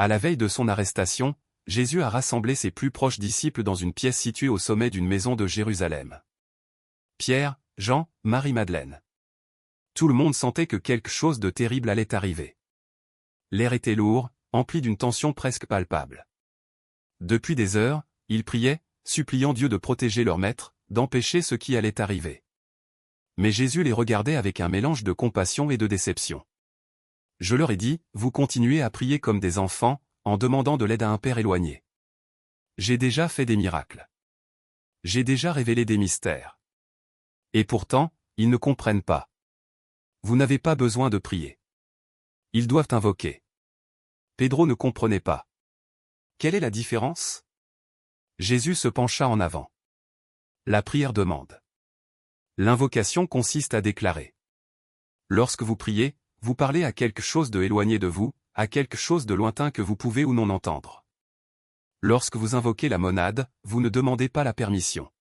À la veille de son arrestation, Jésus a rassemblé ses plus proches disciples dans une pièce située au sommet d'une maison de Jérusalem. Pierre, Jean, Marie-Madeleine. Tout le monde sentait que quelque chose de terrible allait arriver. L'air était lourd, empli d'une tension presque palpable. Depuis des heures, ils priaient, suppliant Dieu de protéger leur maître, d'empêcher ce qui allait arriver. Mais Jésus les regardait avec un mélange de compassion et de déception. Je leur ai dit, vous continuez à prier comme des enfants, en demandant de l'aide à un père éloigné. J'ai déjà fait des miracles. J'ai déjà révélé des mystères. Et pourtant, ils ne comprennent pas. Vous n'avez pas besoin de prier. Ils doivent invoquer. Pedro ne comprenait pas. Quelle est la différence? Jésus se pencha en avant. La prière demande. L'invocation consiste à déclarer. Lorsque vous priez, vous parlez à quelque chose de éloigné de vous, à quelque chose de lointain que vous pouvez ou non entendre. Lorsque vous invoquez la monade, vous ne demandez pas la permission.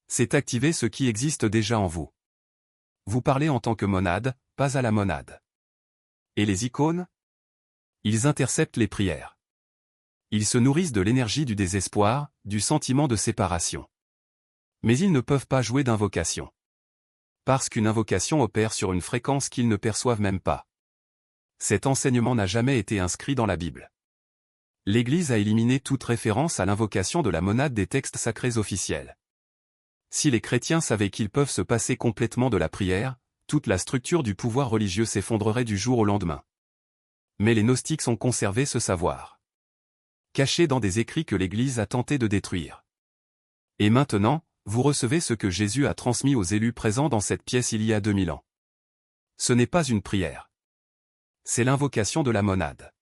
C'est activer ce qui existe déjà en vous. Vous parlez en tant que monade, pas à la monade. Et les icônes? Ils interceptent les prières. Ils se nourrissent de l'énergie du désespoir, du sentiment de séparation. Mais ils ne peuvent pas jouer d'invocation. Parce qu'une invocation opère sur une fréquence qu'ils ne perçoivent même pas. Cet enseignement n'a jamais été inscrit dans la Bible. L'Église a éliminé toute référence à l'invocation de la monade des textes sacrés officiels. Si les chrétiens savaient qu'ils peuvent se passer complètement de la prière, toute la structure du pouvoir religieux s'effondrerait du jour au lendemain. Mais les gnostiques ont conservé ce savoir. Caché dans des écrits que l'Église a tenté de détruire. Et maintenant, vous recevez ce que Jésus a transmis aux élus présents dans cette pièce il y a 2000 ans. Ce n'est pas une prière. C'est l'invocation de la monade.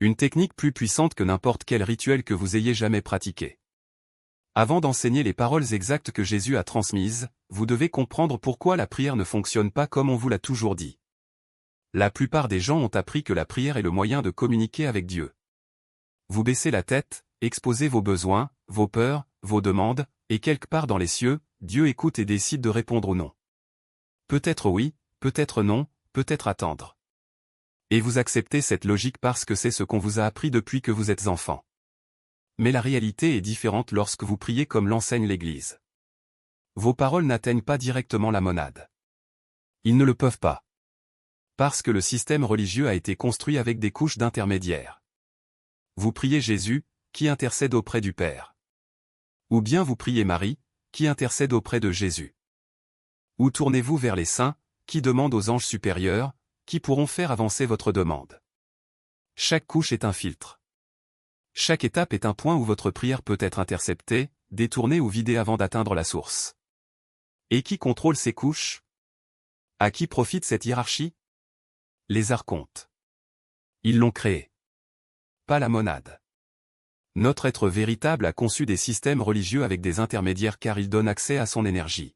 Une technique plus puissante que n'importe quel rituel que vous ayez jamais pratiqué. Avant d'enseigner les paroles exactes que Jésus a transmises, vous devez comprendre pourquoi la prière ne fonctionne pas comme on vous l'a toujours dit. La plupart des gens ont appris que la prière est le moyen de communiquer avec Dieu. Vous baissez la tête, exposez vos besoins, vos peurs, vos demandes, et quelque part dans les cieux, Dieu écoute et décide de répondre ou non. Peut-être oui, peut-être non, peut-être attendre. Et vous acceptez cette logique parce que c'est ce qu'on vous a appris depuis que vous êtes enfant. Mais la réalité est différente lorsque vous priez comme l'enseigne l'Église. Vos paroles n'atteignent pas directement la monade. Ils ne le peuvent pas. Parce que le système religieux a été construit avec des couches d'intermédiaires. Vous priez Jésus, qui intercède auprès du Père. Ou bien vous priez Marie, qui intercède auprès de Jésus. Ou tournez-vous vers les saints, qui demandent aux anges supérieurs, qui pourront faire avancer votre demande. Chaque couche est un filtre. Chaque étape est un point où votre prière peut être interceptée, détournée ou vidée avant d'atteindre la source. Et qui contrôle ces couches? À qui profite cette hiérarchie? Les archontes. Ils l'ont créée. Pas la monade. Notre être véritable a conçu des systèmes religieux avec des intermédiaires car ils donnent accès à son énergie.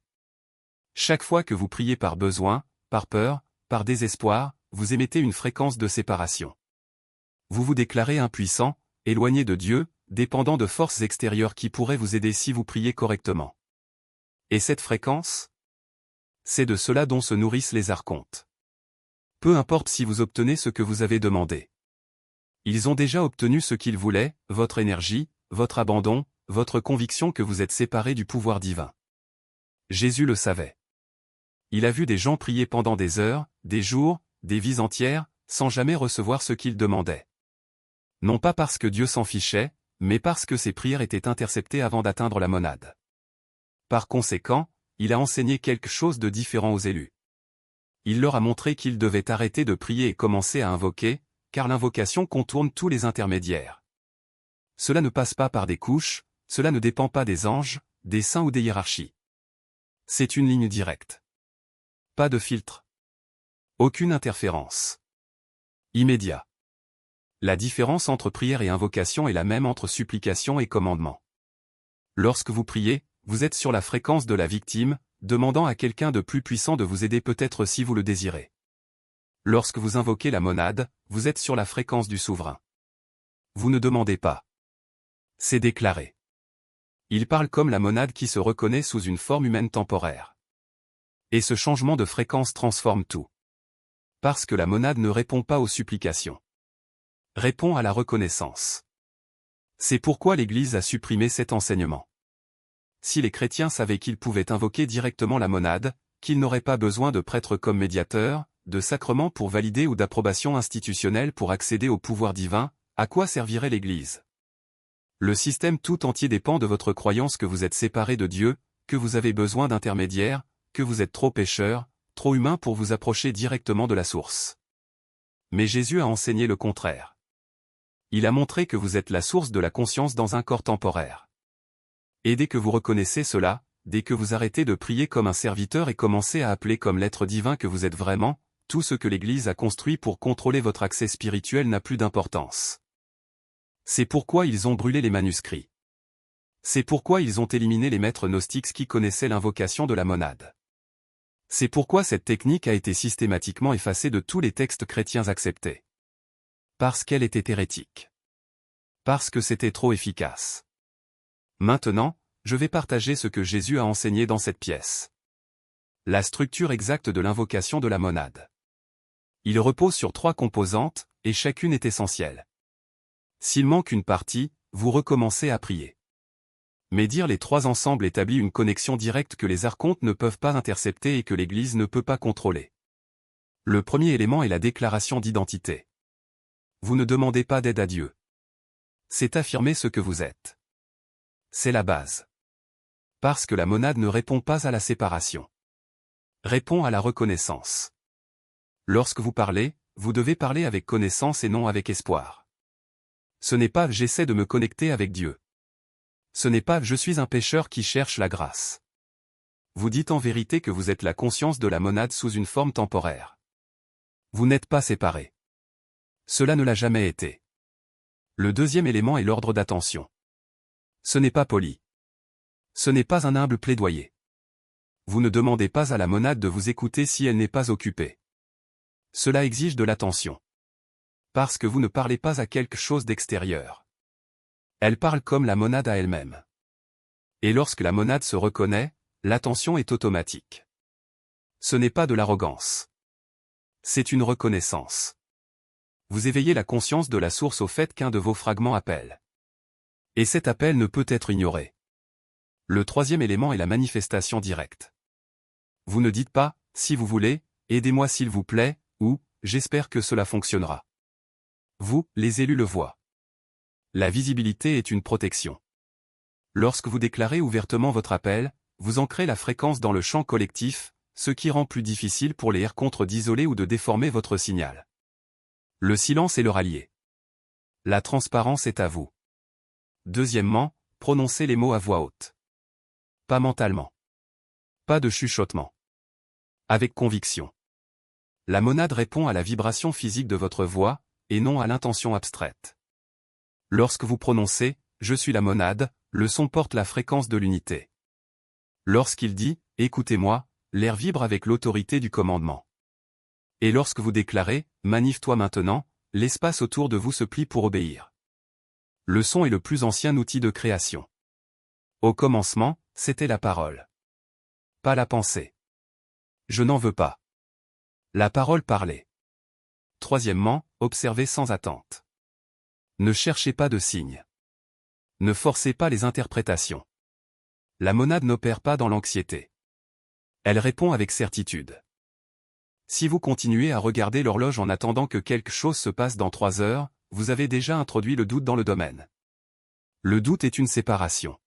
Chaque fois que vous priez par besoin, par peur, par désespoir, vous émettez une fréquence de séparation. Vous vous déclarez impuissant, éloigné de Dieu, dépendant de forces extérieures qui pourraient vous aider si vous priez correctement. Et cette fréquence? C'est de cela dont se nourrissent les archontes. Peu importe si vous obtenez ce que vous avez demandé. Ils ont déjà obtenu ce qu'ils voulaient, votre énergie, votre abandon, votre conviction que vous êtes séparé du pouvoir divin. Jésus le savait. Il a vu des gens prier pendant des heures, des jours, des vies entières, sans jamais recevoir ce qu'ils demandaient. Non pas parce que Dieu s'en fichait, mais parce que ses prières étaient interceptées avant d'atteindre la monade. Par conséquent, il a enseigné quelque chose de différent aux élus. Il leur a montré qu'ils devaient arrêter de prier et commencer à invoquer, car l'invocation contourne tous les intermédiaires. Cela ne passe pas par des couches, cela ne dépend pas des anges, des saints ou des hiérarchies. C'est une ligne directe. Pas de filtre. Aucune interférence. Immédiat. La différence entre prière et invocation est la même entre supplication et commandement. Lorsque vous priez, vous êtes sur la fréquence de la victime, demandant à quelqu'un de plus puissant de vous aider peut-être si vous le désirez. Lorsque vous invoquez la monade, vous êtes sur la fréquence du souverain. Vous ne demandez pas. C'est déclaré. Il parle comme la monade qui se reconnaît sous une forme humaine temporaire. Et ce changement de fréquence transforme tout. Parce que la monade ne répond pas aux supplications. Répond à la reconnaissance. C'est pourquoi l'Église a supprimé cet enseignement. Si les chrétiens savaient qu'ils pouvaient invoquer directement la monade, qu'ils n'auraient pas besoin de prêtres comme médiateurs, de sacrements pour valider ou d'approbation institutionnelle pour accéder au pouvoir divin, à quoi servirait l'Église? Le système tout entier dépend de votre croyance que vous êtes séparé de Dieu, que vous avez besoin d'intermédiaires, que vous êtes trop pécheur, trop humain pour vous approcher directement de la source. Mais Jésus a enseigné le contraire. Il a montré que vous êtes la source de la conscience dans un corps temporaire. Et dès que vous reconnaissez cela, dès que vous arrêtez de prier comme un serviteur et commencez à appeler comme l'être divin que vous êtes vraiment, tout ce que l'Église a construit pour contrôler votre accès spirituel n'a plus d'importance. C'est pourquoi ils ont brûlé les manuscrits. C'est pourquoi ils ont éliminé les maîtres gnostiques qui connaissaient l'invocation de la monade. C'est pourquoi cette technique a été systématiquement effacée de tous les textes chrétiens acceptés. Parce qu'elle était hérétique. Parce que c'était trop efficace. Maintenant, je vais partager ce que Jésus a enseigné dans cette pièce. La structure exacte de l'invocation de la monade. Il repose sur 3 composantes, et chacune est essentielle. S'il manque une partie, vous recommencez à prier. Mais dire les 3 ensemble établit une connexion directe que les archontes ne peuvent pas intercepter et que l'Église ne peut pas contrôler. Le premier élément est la déclaration d'identité. Vous ne demandez pas d'aide à Dieu. C'est affirmer ce que vous êtes. C'est la base. Parce que la monade ne répond pas à la séparation. Répond à la reconnaissance. Lorsque vous parlez, vous devez parler avec connaissance et non avec espoir. Ce n'est pas « j'essaie de me connecter avec Dieu ». Ce n'est pas « je suis un pécheur qui cherche la grâce ». Vous dites en vérité que vous êtes la conscience de la monade sous une forme temporaire. Vous n'êtes pas séparé. Cela ne l'a jamais été. Le deuxième élément est l'ordre d'attention. Ce n'est pas poli. Ce n'est pas un humble plaidoyer. Vous ne demandez pas à la monade de vous écouter si elle n'est pas occupée. Cela exige de l'attention. Parce que vous ne parlez pas à quelque chose d'extérieur. Elle parle comme la monade à elle-même. Et lorsque la monade se reconnaît, l'attention est automatique. Ce n'est pas de l'arrogance. C'est une reconnaissance. Vous éveillez la conscience de la source au fait qu'un de vos fragments appelle. Et cet appel ne peut être ignoré. Le troisième élément est la manifestation directe. Vous ne dites pas « si vous voulez, aidez-moi s'il vous plaît » ou « j'espère que cela fonctionnera ». Vous, les élus le voient. La visibilité est une protection. Lorsque vous déclarez ouvertement votre appel, vous ancrez la fréquence dans le champ collectif, ce qui rend plus difficile pour les archontes d'isoler ou de déformer votre signal. Le silence est le rallié. La transparence est à vous. Deuxièmement, prononcez les mots à voix haute. Pas mentalement. Pas de chuchotement. Avec conviction. La monade répond à la vibration physique de votre voix, et non à l'intention abstraite. Lorsque vous prononcez « Je suis la monade », le son porte la fréquence de l'unité. Lorsqu'il dit « Écoutez-moi », l'air vibre avec l'autorité du commandement. Et lorsque vous déclarez « Manifeste-toi maintenant », l'espace autour de vous se plie pour obéir. Le son est le plus ancien outil de création. Au commencement, c'était la parole. Pas la pensée. Je n'en veux pas. La parole parlait. Troisièmement, observez sans attente. Ne cherchez pas de signes. Ne forcez pas les interprétations. La monade n'opère pas dans l'anxiété. Elle répond avec certitude. Si vous continuez à regarder l'horloge en attendant que quelque chose se passe dans 3 heures, vous avez déjà introduit le doute dans le domaine. Le doute est une séparation.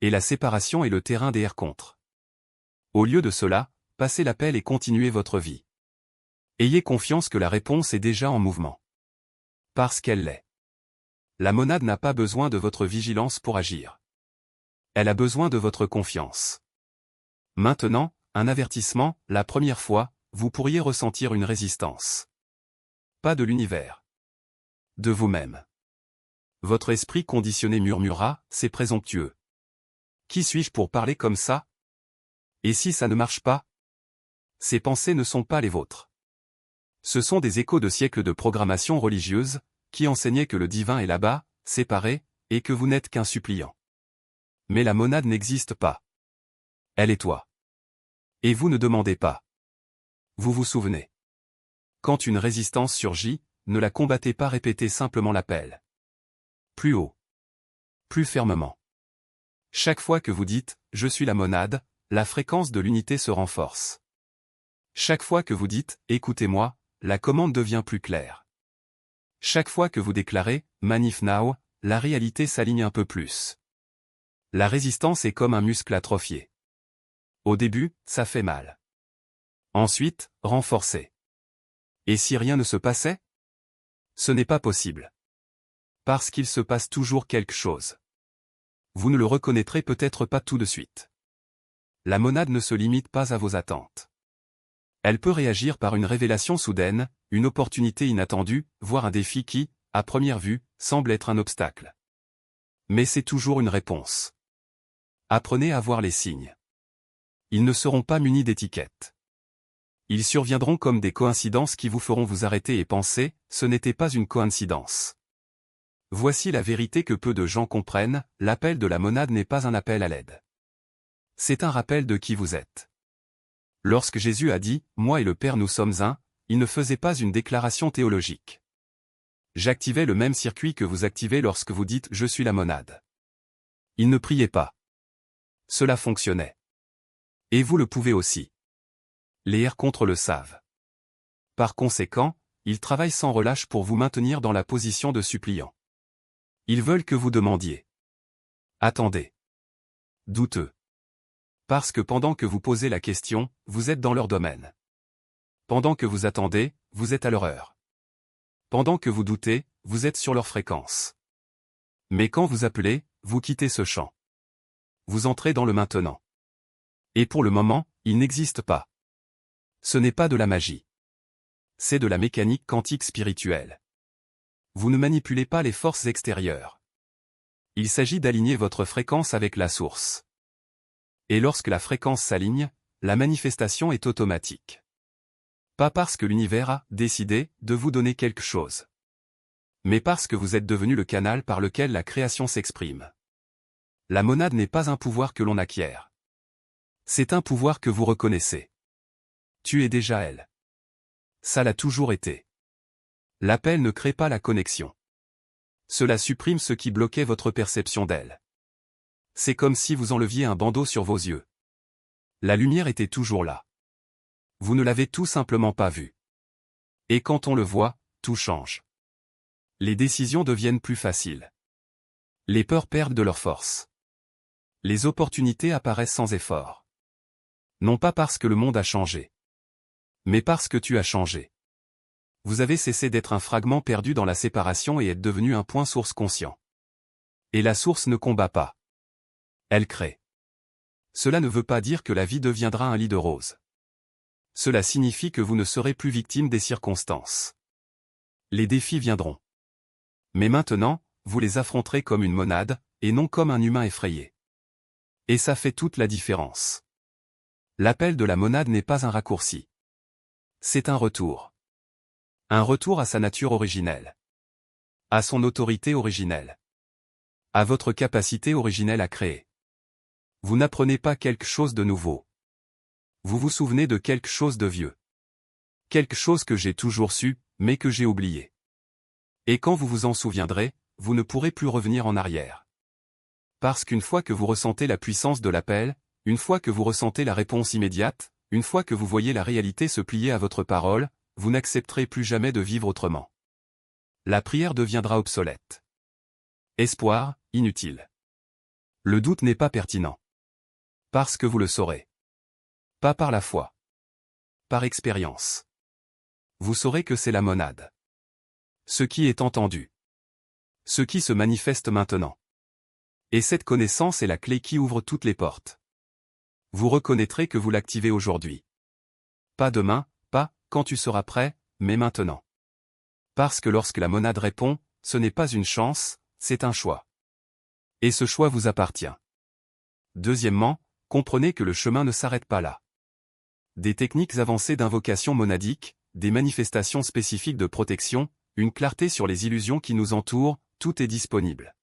Et la séparation est le terrain des contre. Au lieu de cela, passez l'appel et continuez votre vie. Ayez confiance que la réponse est déjà en mouvement. Parce qu'elle l'est. La monade n'a pas besoin de votre vigilance pour agir. Elle a besoin de votre confiance. Maintenant, un avertissement, la première fois, vous pourriez ressentir une résistance. Pas de l'univers. De vous-même. Votre esprit conditionné murmura, c'est présomptueux. Qui suis-je pour parler comme ça? Et si ça ne marche pas? Ces pensées ne sont pas les vôtres. Ce sont des échos de siècles de programmation religieuse, qui enseignaient que le divin est là-bas, séparé, et que vous n'êtes qu'un suppliant. Mais la monade n'existe pas. Elle est toi. Et vous ne demandez pas. Vous vous souvenez. Quand une résistance surgit, ne la combattez pas, répétez simplement l'appel. Plus haut. Plus fermement. Chaque fois que vous dites « je suis la monade », la fréquence de l'unité se renforce. Chaque fois que vous dites « écoutez-moi », la commande devient plus claire. Chaque fois que vous déclarez « Manif Now », la réalité s'aligne un peu plus. La résistance est comme un muscle atrophié. Au début, ça fait mal. Ensuite, renforcez. Et si rien ne se passait? Ce n'est pas possible. Parce qu'il se passe toujours quelque chose. Vous ne le reconnaîtrez peut-être pas tout de suite. La monade ne se limite pas à vos attentes. Elle peut réagir par une révélation soudaine, une opportunité inattendue, voire un défi qui, à première vue, semble être un obstacle. Mais c'est toujours une réponse. Apprenez à voir les signes. Ils ne seront pas munis d'étiquettes. Ils surviendront comme des coïncidences qui vous feront vous arrêter et penser, ce n'était pas une coïncidence. Voici la vérité que peu de gens comprennent, l'appel de la monade n'est pas un appel à l'aide. C'est un rappel de qui vous êtes. Lorsque Jésus a dit « Moi et le Père nous sommes un », il ne faisait pas une déclaration théologique. J'activais le même circuit que vous activez lorsque vous dites « Je suis la monade ». Il ne priait pas. Cela fonctionnait. Et vous le pouvez aussi. Les R contre le savent. Par conséquent, ils travaillent sans relâche pour vous maintenir dans la position de suppliant. Ils veulent que vous demandiez. Attendez. Douteux. Parce que pendant que vous posez la question, vous êtes dans leur domaine. Pendant que vous attendez, vous êtes à leur heure. Pendant que vous doutez, vous êtes sur leur fréquence. Mais quand vous appelez, vous quittez ce champ. Vous entrez dans le maintenant. Et pour le moment, il n'existe pas. Ce n'est pas de la magie. C'est de la mécanique quantique spirituelle. Vous ne manipulez pas les forces extérieures. Il s'agit d'aligner votre fréquence avec la source. Et lorsque la fréquence s'aligne, la manifestation est automatique. Pas parce que l'univers a décidé de vous donner quelque chose. Mais parce que vous êtes devenu le canal par lequel la création s'exprime. La monade n'est pas un pouvoir que l'on acquiert. C'est un pouvoir que vous reconnaissez. Tu es déjà elle. Ça l'a toujours été. L'appel ne crée pas la connexion. Cela supprime ce qui bloquait votre perception d'elle. C'est comme si vous enleviez un bandeau sur vos yeux. La lumière était toujours là. Vous ne l'avez tout simplement pas vue. Et quand on le voit, tout change. Les décisions deviennent plus faciles. Les peurs perdent de leur force. Les opportunités apparaissent sans effort. Non pas parce que le monde a changé. Mais parce que tu as changé. Vous avez cessé d'être un fragment perdu dans la séparation et êtes devenu un point source conscient. Et la source ne combat pas. Elle crée. Cela ne veut pas dire que la vie deviendra un lit de roses. Cela signifie que vous ne serez plus victime des circonstances. Les défis viendront. Mais maintenant, vous les affronterez comme une monade, et non comme un humain effrayé. Et ça fait toute la différence. L'appel de la monade n'est pas un raccourci. C'est un retour. Un retour à sa nature originelle. À son autorité originelle. À votre capacité originelle à créer. Vous n'apprenez pas quelque chose de nouveau. Vous vous souvenez de quelque chose de vieux. Quelque chose que j'ai toujours su, mais que j'ai oublié. Et quand vous vous en souviendrez, vous ne pourrez plus revenir en arrière. Parce qu'une fois que vous ressentez la puissance de l'appel, une fois que vous ressentez la réponse immédiate, une fois que vous voyez la réalité se plier à votre parole, vous n'accepterez plus jamais de vivre autrement. La prière deviendra obsolète. Espoir, inutile. Le doute n'est pas pertinent. Parce que vous le saurez. Pas par la foi. Par expérience. Vous saurez que c'est la monade. Ce qui est entendu. Ce qui se manifeste maintenant. Et cette connaissance est la clé qui ouvre toutes les portes. Vous reconnaîtrez que vous l'activez aujourd'hui. Pas demain, pas quand tu seras prêt, mais maintenant. Parce que lorsque la monade répond, ce n'est pas une chance, c'est un choix. Et ce choix vous appartient. Deuxièmement, comprenez que le chemin ne s'arrête pas là. Des techniques avancées d'invocation monadique, des manifestations spécifiques de protection, une clarté sur les illusions qui nous entourent, tout est disponible.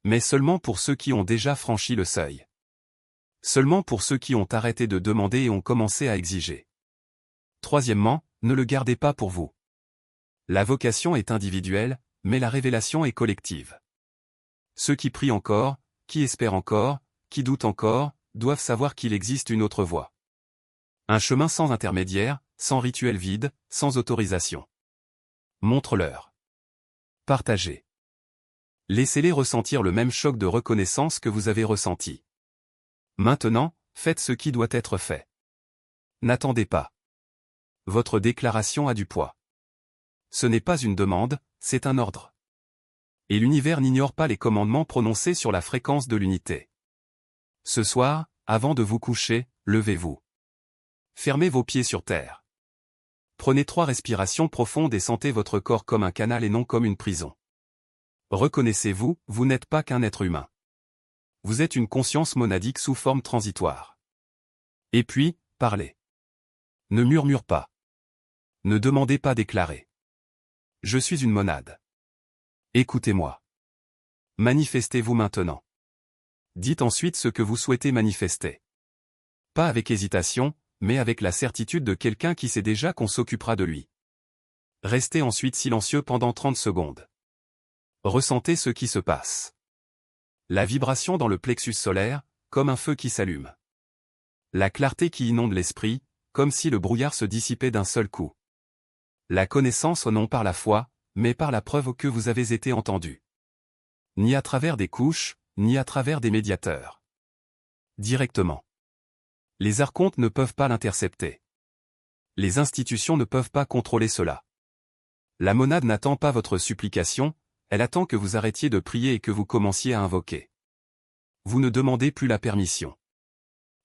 Mais seulement pour ceux qui ont déjà franchi le seuil. Seulement pour ceux qui ont arrêté de demander et ont commencé à exiger. Troisièmement, ne le gardez pas pour vous. La vocation est individuelle, mais la révélation est collective. Ceux qui prient encore, qui espèrent encore, qui doutent encore, doivent savoir qu'il existe une autre voie. Un chemin sans intermédiaire, sans rituel vide, sans autorisation. Montre-leur. Partagez. Laissez-les ressentir le même choc de reconnaissance que vous avez ressenti. Maintenant, faites ce qui doit être fait. N'attendez pas. Votre déclaration a du poids. Ce n'est pas une demande, c'est un ordre. Et l'univers n'ignore pas les commandements prononcés sur la fréquence de l'unité. Ce soir, avant de vous coucher, levez-vous. Fermez vos pieds sur terre. Prenez 3 respirations profondes et sentez votre corps comme un canal et non comme une prison. Reconnaissez-vous, vous n'êtes pas qu'un être humain. Vous êtes une conscience monadique sous forme transitoire. Et puis, parlez. Ne murmure pas. Ne demandez pas déclarer. Je suis une monade. Écoutez-moi. Manifestez-vous maintenant. Dites ensuite ce que vous souhaitez manifester. Pas avec hésitation, mais avec la certitude de quelqu'un qui sait déjà qu'on s'occupera de lui. Restez ensuite silencieux pendant 30 secondes. Ressentez ce qui se passe. La vibration dans le plexus solaire, comme un feu qui s'allume. La clarté qui inonde l'esprit, comme si le brouillard se dissipait d'un seul coup. La connaissance non par la foi, mais par la preuve que vous avez été entendu. Ni à travers des couches, ni à travers des médiateurs. Directement. Les archontes ne peuvent pas l'intercepter. Les institutions ne peuvent pas contrôler cela. La monade n'attend pas votre supplication, elle attend que vous arrêtiez de prier et que vous commenciez à invoquer. Vous ne demandez plus la permission.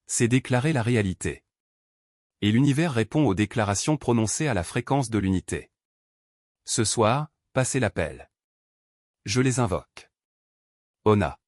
C'est déclarer la réalité. Et l'univers répond aux déclarations prononcées à la fréquence de l'unité. Ce soir, passez l'appel. Je les invoque. Ona.